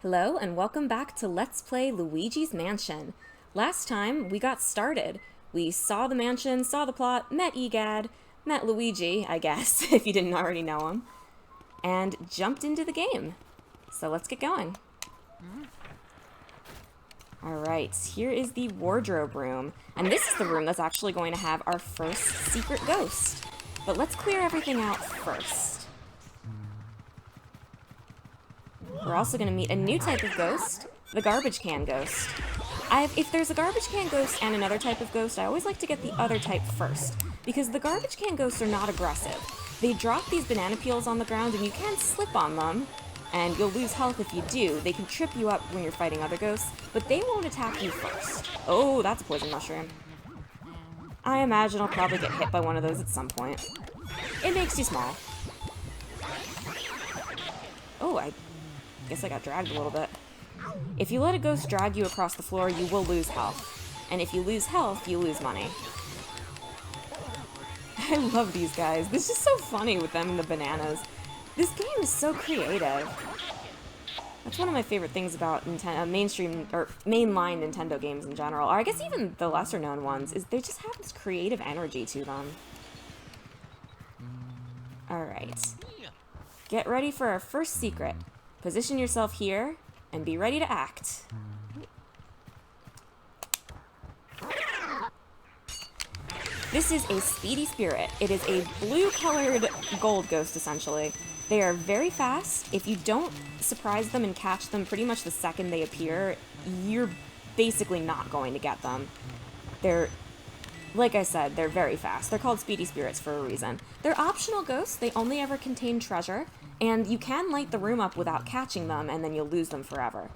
Hello and welcome back to Let's Play Luigi's Mansion. Last time we got started. We saw the mansion, saw the plot, met Egad, met Luigi, I guess, if you didn't already know him, and jumped into the game. So let's get going. Alright, here is the wardrobe room, and this is the room that's actually going to have our first secret ghost. But let's clear everything out first. We're also going to meet a new type of ghost, the garbage can ghost. If there's a garbage can ghost and another type of ghost, I always like to get the other type first, because the garbage can ghosts are not aggressive. They drop these banana peels on the ground and you can slip on them, and you'll lose health if you do. They can trip you up when you're fighting other ghosts, but they won't attack you first. Oh, that's a poison mushroom. I imagine I'll probably get hit by one of those at some point. It makes you small. Oh, I guess I got dragged a little bit. If you let a ghost drag you across the floor, you will lose health. And if you lose health, you lose money. I love these guys. This is so funny with them and the bananas. This game is so creative. That's one of my favorite things about mainstream or mainline Nintendo games in general, or I guess even the lesser known ones, is they just have this creative energy to them. Alright. Get ready for our first secret. Position yourself here, and be ready to act. This is a speedy spirit. It is a blue-colored gold ghost, essentially. They are very fast. If you don't surprise them and catch them pretty much the second they appear, you're basically not going to get them. Like I said, they're very fast. They're called speedy spirits for a reason. They're optional ghosts. They only ever contain treasure. And you can light the room up without catching them, and then you'll lose them forever.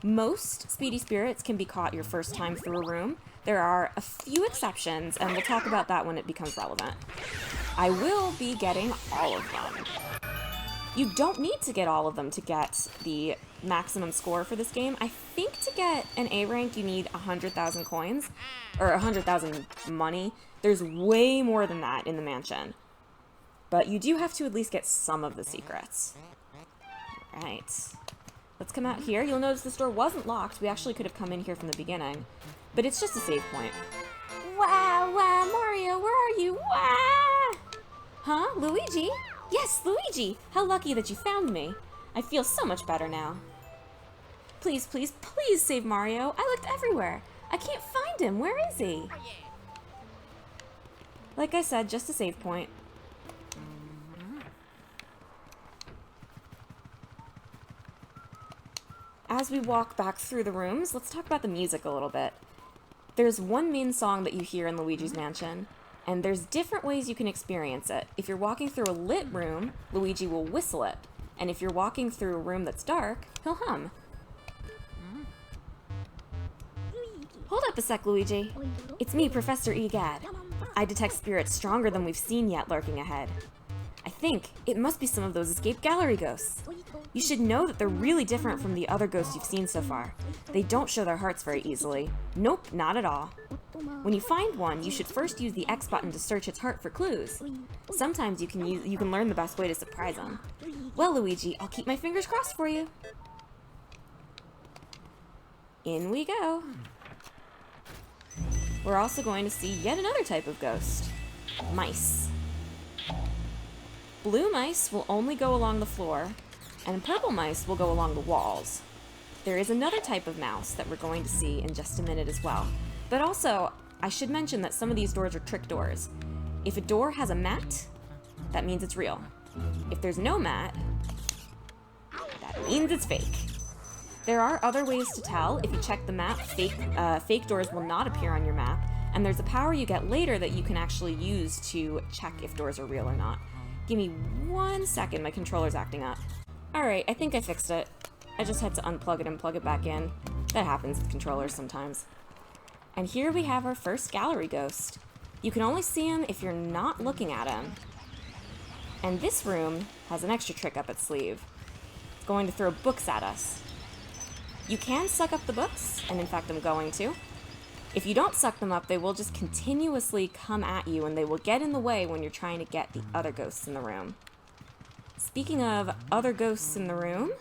Most speedy spirits can be caught your first time through a room. There are a few exceptions, and we'll talk about that when it becomes relevant. I will be getting all of them. You don't need to get all of them to get the maximum score for this game. I think to get an A rank you need 100,000 coins, or 100,000 money. There's way more than that in the mansion. But you do have to at least get some of the secrets. Alright. Let's come out here. You'll notice this door wasn't locked. We actually could have come in here from the beginning. But it's just a save point. Wow, wow, Mario, where are you? Wow! Huh? Luigi? Yes, Luigi! How lucky that you found me. I feel so much better now. Please, please, please save Mario. I looked everywhere. I can't find him. Where is he? Like I said, just a save point. As we walk back through the rooms, let's talk about the music a little bit. There's one main song that you hear in Luigi's Mansion, and there's different ways you can experience it. If you're walking through a lit room, Luigi will whistle it, and if you're walking through a room that's dark, he'll hum. Hold up a sec, Luigi. It's me, Professor Egad. I detect spirits stronger than we've seen yet lurking ahead. I think it must be some of those escaped gallery ghosts. You should know that they're really different from the other ghosts you've seen so far. They don't show their hearts very easily. Nope, not at all. When you find one, you should first use the X button to search its heart for clues. Sometimes you can learn the best way to surprise them. Well, Luigi, I'll keep my fingers crossed for you. In we go. We're also going to see yet another type of ghost. Mice. Blue mice will only go along the floor, and purple mice will go along the walls. There is another type of mouse that we're going to see in just a minute as well. But also, I should mention that some of these doors are trick doors. If a door has a mat, that means it's real. If there's no mat, that means it's fake. There are other ways to tell. If you check the map, fake doors will not appear on your map, and there's a power you get later that you can actually use to check if doors are real or not. Give me 1 second, my controller's acting up. Alright, I think I fixed it. I just had to unplug it and plug it back in. That happens with controllers sometimes. And here we have our first gallery ghost. You can only see him if you're not looking at him. And this room has an extra trick up its sleeve. It's going to throw books at us. You can suck up the books, and in fact I'm going to. If you don't suck them up, they will just continuously come at you, and they will get in the way when you're trying to get the other ghosts in the room. Speaking of other ghosts in the room,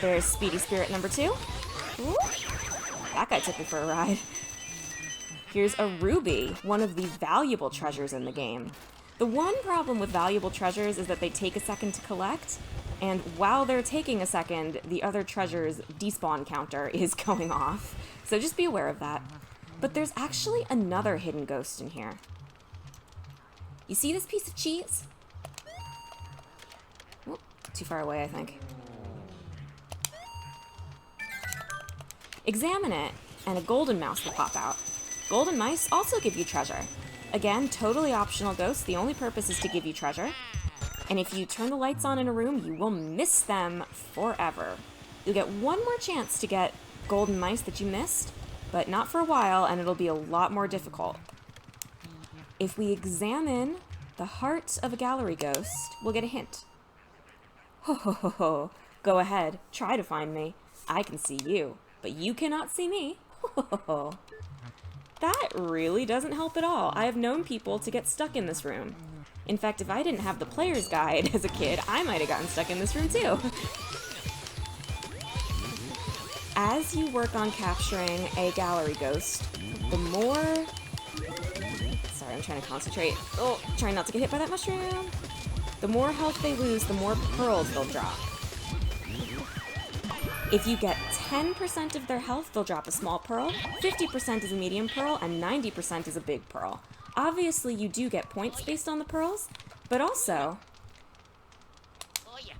There's Speedy Spirit number 2. Ooh, that guy took me for a ride. Here's a ruby, one of the valuable treasures in the game. The one problem with valuable treasures is that they take a second to collect, and while they're taking a second, the other treasure's despawn counter is going off. So just be aware of that. But there's actually another hidden ghost in here. You see this piece of cheese? Oh, too far away, I think. Examine it, and a golden mouse will pop out. Golden mice also give you treasure. Again, totally optional ghosts. The only purpose is to give you treasure. And if you turn the lights on in a room, you will miss them forever. You'll get one more chance to get golden mice that you missed, but not for a while, and it'll be a lot more difficult. If we examine the heart of a gallery ghost, we'll get a hint. Ho ho ho ho. Go ahead, try to find me. I can see you, but you cannot see me. Ho ho ho ho. That really doesn't help at all. I have known people to get stuck in this room. In fact, if I didn't have the player's guide as a kid, I might have gotten stuck in this room too. As you work on capturing a gallery ghost, the more... Sorry, I'm trying to concentrate. Oh, trying not to get hit by that mushroom. The more health they lose, the more pearls they'll drop. If you get 10% of their health, they'll drop a small pearl, 50% is a medium pearl, and 90% is a big pearl. Obviously, you do get points based on the pearls, but also...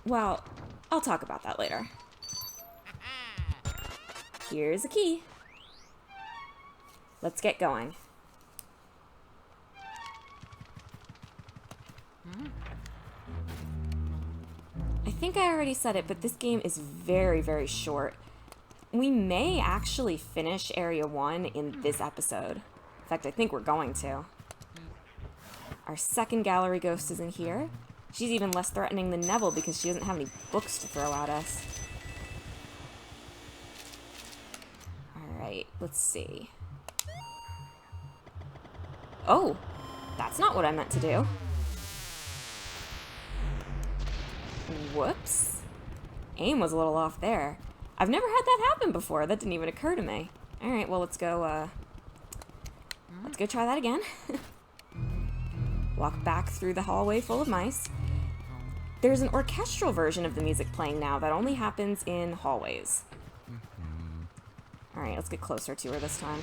Well, I'll talk about that later. Here's a key. Let's get going. I think I already said it, but this game is very, very short. We may actually finish Area 1 in this episode. In fact, I think we're going to. Our second gallery ghost is in here. She's even less threatening than Neville because she doesn't have any books to throw at us. Alright, let's see. Oh, that's not what I meant to do. Whoops. Aim was a little off there. I've never had that happen before. That didn't even occur to me. Alright, well, let's go try that again. Walk back through the hallway full of mice. There's an orchestral version of the music playing now that only happens in hallways. Alright, let's get closer to her this time.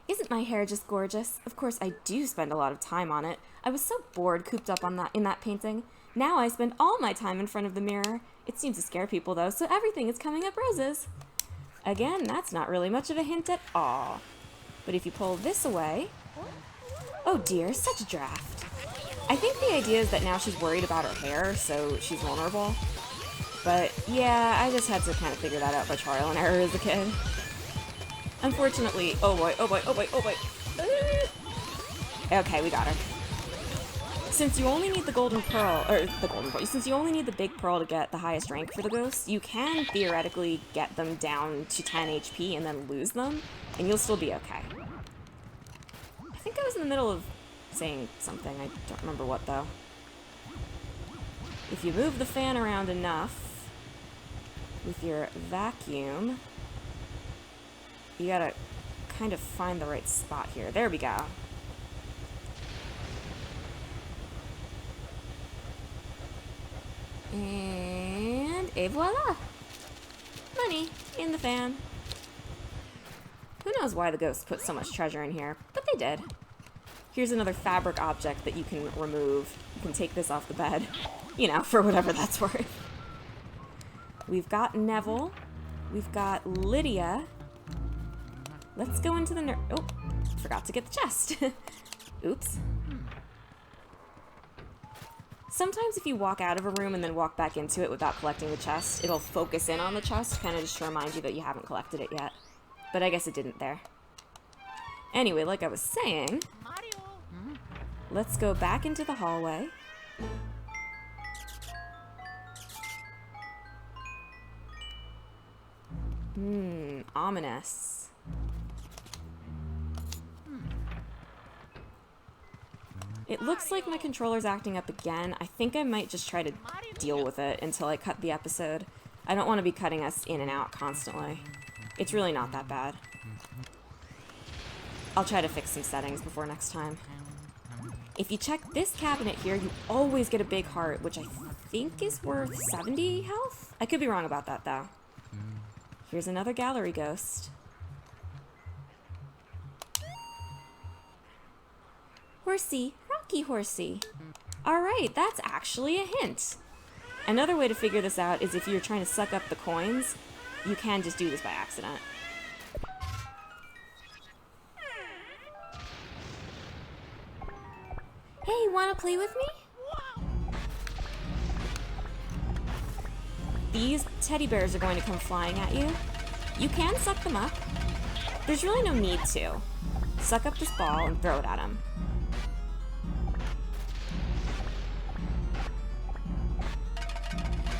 Isn't my hair just gorgeous? Of course, I do spend a lot of time on it. I was so bored cooped up in that painting. Now I spend all my time in front of the mirror. It seems to scare people, though, so everything is coming up roses. Again, that's not really much of a hint at all. But if you pull this away... Oh dear, such a draft. I think the idea is that now she's worried about her hair, so she's vulnerable. But yeah, I just had to kind of figure that out by trial and error as a kid. Unfortunately, oh boy, oh boy, oh boy, oh boy. Okay, we got her. Since you only need the golden pearl, since you only need the big pearl to get the highest rank for the ghosts, you can theoretically get them down to 10 HP and then lose them, and you'll still be okay. I think I was in the middle of saying something, I don't remember what though. If you move the fan around enough with your vacuum, you gotta kind of find the right spot here. There we go. Et voila! Money in the fan. Who knows why the ghosts put so much treasure in here, but they did. Here's another fabric object that you can remove. You can take this off the bed, you know, for whatever that's worth. We've got Neville. We've got Lydia. Let's go into the oh, forgot to get the chest. Oops. Sometimes if you walk out of a room and then walk back into it without collecting the chest, it'll focus in on the chest, kind of just to remind you that you haven't collected it yet. But I guess it didn't there. Anyway, like I was saying, let's go back into the hallway. Ominous. It looks like my controller's acting up again. I think I might just try to deal with it until I cut the episode. I don't want to be cutting us in and out constantly. It's really not that bad. I'll try to fix some settings before next time. If you check this cabinet here, you always get a big heart, which I think is worth 70 health? I could be wrong about that, though. Here's another gallery ghost. Horsey, Rocky Horsey. Alright, that's actually a hint. Another way to figure this out is if you're trying to suck up the coins, you can just do this by accident. Hey, wanna play with me? These teddy bears are going to come flying at you. You can suck them up. There's really no need to. Suck up this ball and throw it at them.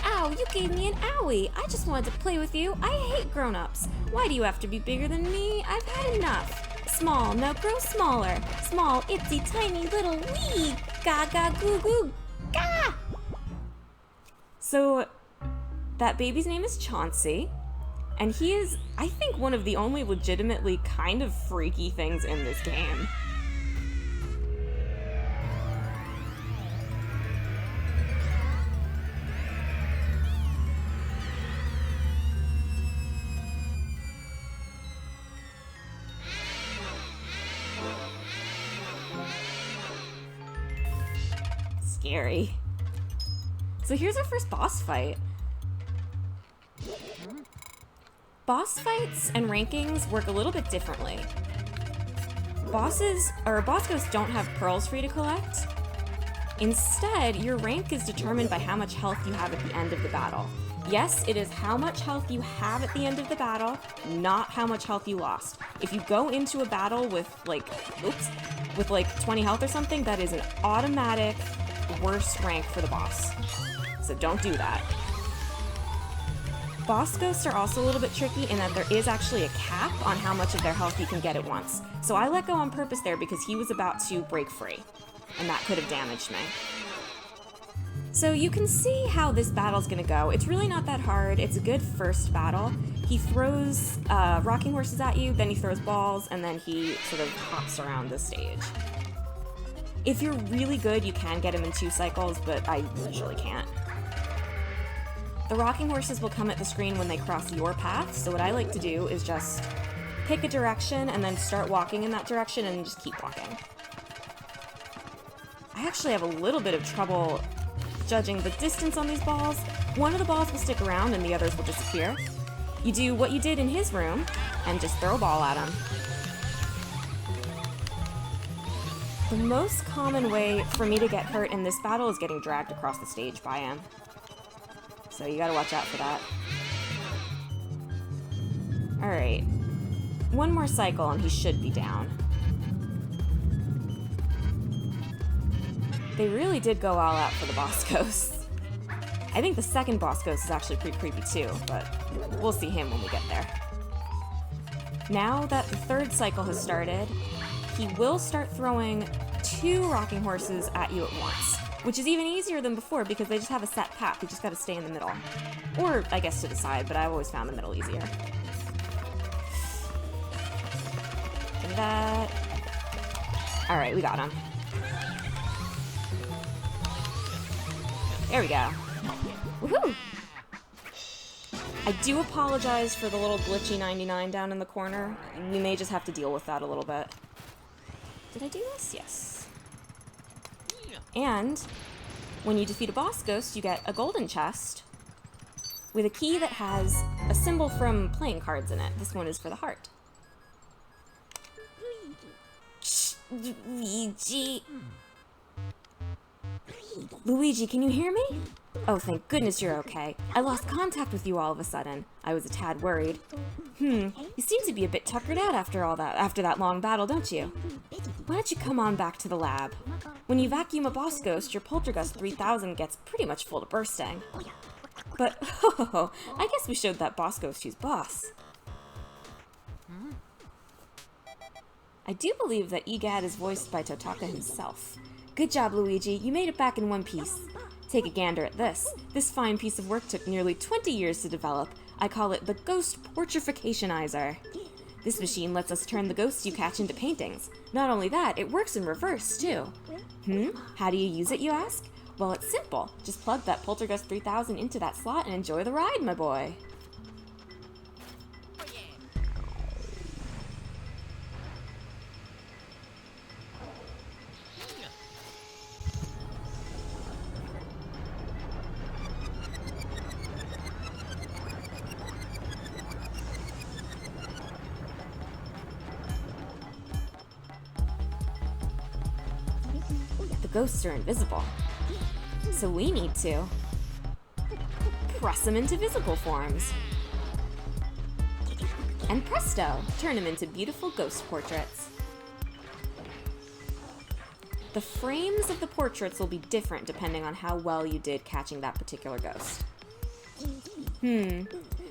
Ow, you gave me an owie. I just wanted to play with you. I hate grown-ups. Why do you have to be bigger than me? I've had enough. Small, now grow smaller. Small, itsy tiny little wee. Gaga goo goo. Ga! So, that baby's name is Chauncey, and he is, I think, one of the only legitimately kind of freaky things in this game. Scary. So here's our first boss fight. Boss fights and rankings work a little bit differently. Boss ghosts don't have pearls for you to collect. Instead, your rank is determined by how much health you have at the end of the battle. Yes, it is how much health you have at the end of the battle, not how much health you lost. If you go into a battle with like 20 health or something, that is an automatic worst rank for the boss. So don't do that. Boss ghosts are also a little bit tricky in that there is actually a cap on how much of their health you can get at once. So I let go on purpose there because he was about to break free, and that could have damaged me. So you can see how this battle's gonna go. It's really not that hard. It's a good first battle. He throws rocking horses at you, then he throws balls, and then he sort of hops around the stage. If you're really good, you can get him in 2 cycles, but I usually can't. The rocking horses will come at the screen when they cross your path, so what I like to do is just pick a direction and then start walking in that direction and just keep walking. I actually have a little bit of trouble judging the distance on these balls. One of the balls will stick around and the others will disappear. You do what you did in his room and just throw a ball at him. The most common way for me to get hurt in this battle is getting dragged across the stage by him. So you gotta watch out for that. Alright. One more cycle and he should be down. They really did go all out for the boss ghosts. I think the second boss ghost is actually pretty creepy too, but we'll see him when we get there. Now that the third cycle has started, he will start throwing 2 rocking horses at you at once, which is even easier than before because they just have a set path. You just gotta stay in the middle. Or, I guess, to the side, but I've always found the middle easier. Give me that. Alright, we got him. There we go. Woohoo! I do apologize for the little glitchy 99 down in the corner. We may just have to deal with that a little bit. Did I do this? Yes. And when you defeat a boss ghost, you get a golden chest with a key that has a symbol from playing cards in it. This one is for the heart. Luigi. Luigi, can you hear me? Oh, thank goodness you're okay. I lost contact with you all of a sudden. I was a tad worried. You seem to be a bit tuckered out after that long battle, don't you? Why don't you come on back to the lab? When you vacuum a boss ghost, your Poltergust 3000 gets pretty much full to bursting. But, oh, I guess we showed that boss ghost who's boss. I do believe that Egad is voiced by Totaka himself. Good job, Luigi. You made it back in one piece. Take a gander at this. This fine piece of work took nearly 20 years to develop. I call it the Ghost Portrificationizer. This machine lets us turn the ghosts you catch into paintings. Not only that, it works in reverse, too. How do you use it, you ask? Well, it's simple. Just plug that Poltergust 3000 into that slot and enjoy the ride, my boy. The ghosts are invisible, so we need to press them into visible forms. And presto, turn them into beautiful ghost portraits. The frames of the portraits will be different depending on how well you did catching that particular ghost.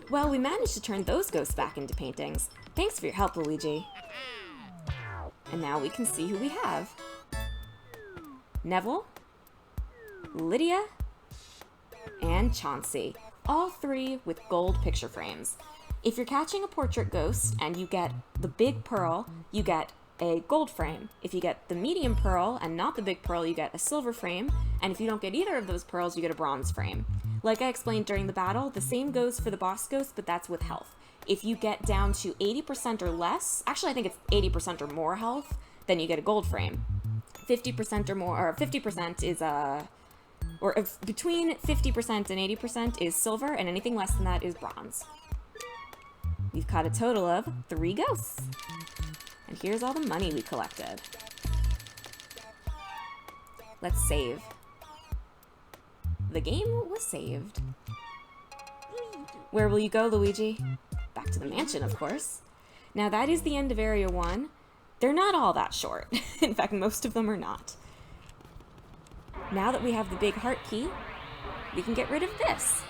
Well, we managed to turn those ghosts back into paintings. Thanks for your help, Luigi. And now we can see who we have. Neville, Lydia, and Chauncey, all three with gold picture frames. If you're catching a portrait ghost and you get the big pearl, you get a gold frame. If you get the medium pearl and not the big pearl, you get a silver frame, and if you don't get either of those pearls, you get a bronze frame. Like I explained during the battle, the same goes for the boss ghost, but that's with health. If you get down to 80% or less, actually I think it's 80% or more health, then you get a gold frame. 50% or more, or 50% is between 50% and 80% is silver, and anything less than that is bronze. We've caught a total of 3 ghosts. And here's all the money we collected. Let's save. The game was saved. Where will you go, Luigi? Back to the mansion, of course. Now that is the end of Area 1. They're not all that short. In fact, most of them are not. Now that we have the big heart key, we can get rid of this.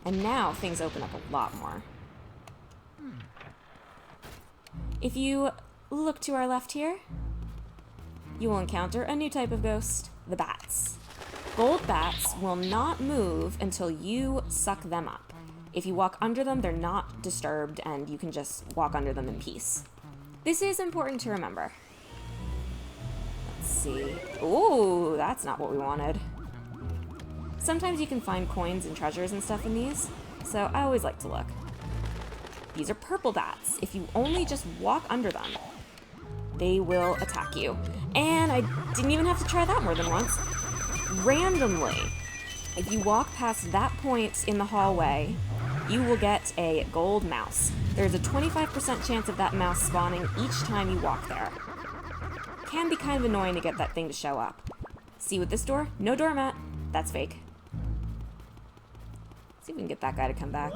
And now things open up a lot more. If you look to our left here, you will encounter a new type of ghost, the bats. Gold bats will not move until you suck them up. If you walk under them, they're not disturbed, and you can just walk under them in peace. This is important to remember. Let's see. Ooh, that's not what we wanted. Sometimes you can find coins and treasures and stuff in these, so I always like to look. These are purple bats. If you only just walk under them, they will attack you. And I didn't even have to try that more than once. Randomly, if you walk past that point in the hallway, you will get a gold mouse. There's a 25% chance of that mouse spawning each time you walk there. Can be kind of annoying to get that thing to show up. See with this door? No doormat. That's fake. See if we can get that guy to come back.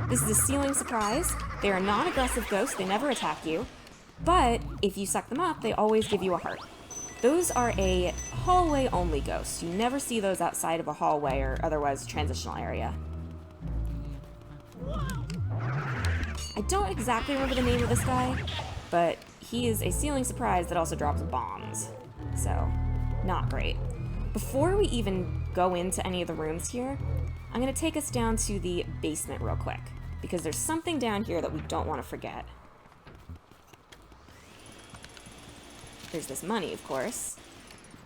This is a ceiling surprise. They are non-aggressive ghosts. They never attack you. But if you suck them up, they always give you a heart. Those are a hallway-only ghost. You never see those outside of a hallway or otherwise transitional area. I don't exactly remember the name of this guy, but he is a ceiling surprise that also drops bombs. So, not great. Before we even go into any of the rooms here, I'm going to take us down to the basement real quick, because there's something down here that we don't want to forget. There's this money, of course.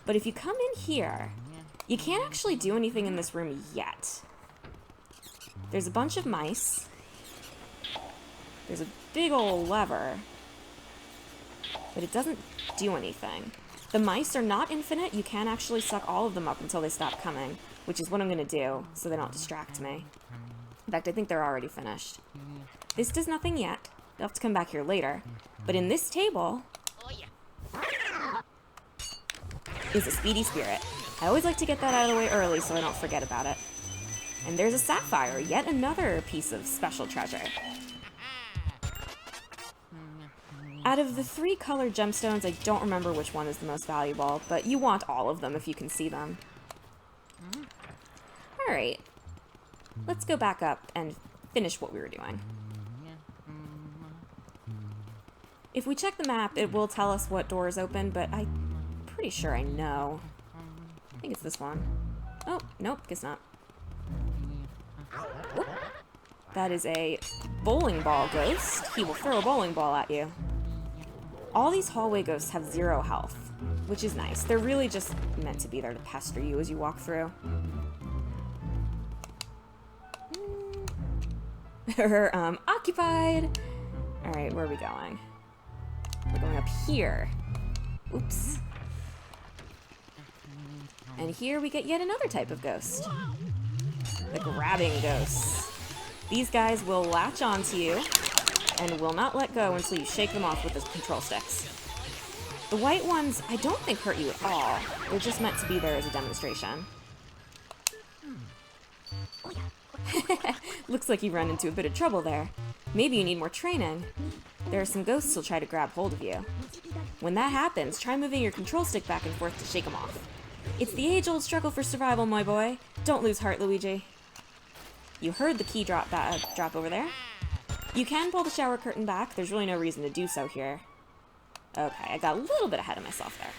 But if you come in here, you can't actually do anything in this room yet. There's a bunch of mice. There's a big old lever. But it doesn't do anything. The mice are not infinite. You can actually suck all of them up until they stop coming, which is what I'm going to do, so they don't distract me. In fact, I think they're already finished. This does nothing yet. They'll have to come back here later. But in this table is a speedy spirit. I always like to get that out of the way early so I don't forget about it. And there's a sapphire, yet another piece of special treasure. Out of the 3 colored gemstones, I don't remember which one is the most valuable, but you want all of them if you can see them. Alright, let's go back up and finish what we were doing. If we check the map, it will tell us what door is open, but I'm pretty sure I know. I think it's this one. Oh, nope, guess not. Whoop. That is a bowling ball ghost. He will throw a bowling ball at you. All these hallway ghosts have 0 health, which is nice. They're really just meant to be there to pester you as you walk through. Occupied! Alright, where are we going? We're going up here. Oops. And here we get yet another type of ghost. The grabbing ghosts. These guys will latch onto you and will not let go until you shake them off with the control sticks. The white ones, I don't think hurt you at all. They're just meant to be there as a demonstration. Looks like you run into a bit of trouble there. Maybe you need more training. There are some ghosts who'll try to grab hold of you. When that happens, try moving your control stick back and forth to shake them off. It's the age-old struggle for survival, my boy. Don't lose heart, Luigi. You heard the key drop over there. You can pull the shower curtain back. There's really no reason to do so here. Okay, I got a little bit ahead of myself there.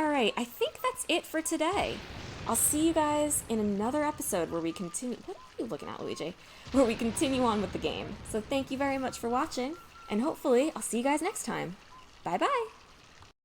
Alright, I think that's it for today. I'll see you guys in another episode where we continue... What are you looking at, Luigi? Where we continue on with the game. So thank you very much for watching, and hopefully I'll see you guys next time. Bye-bye!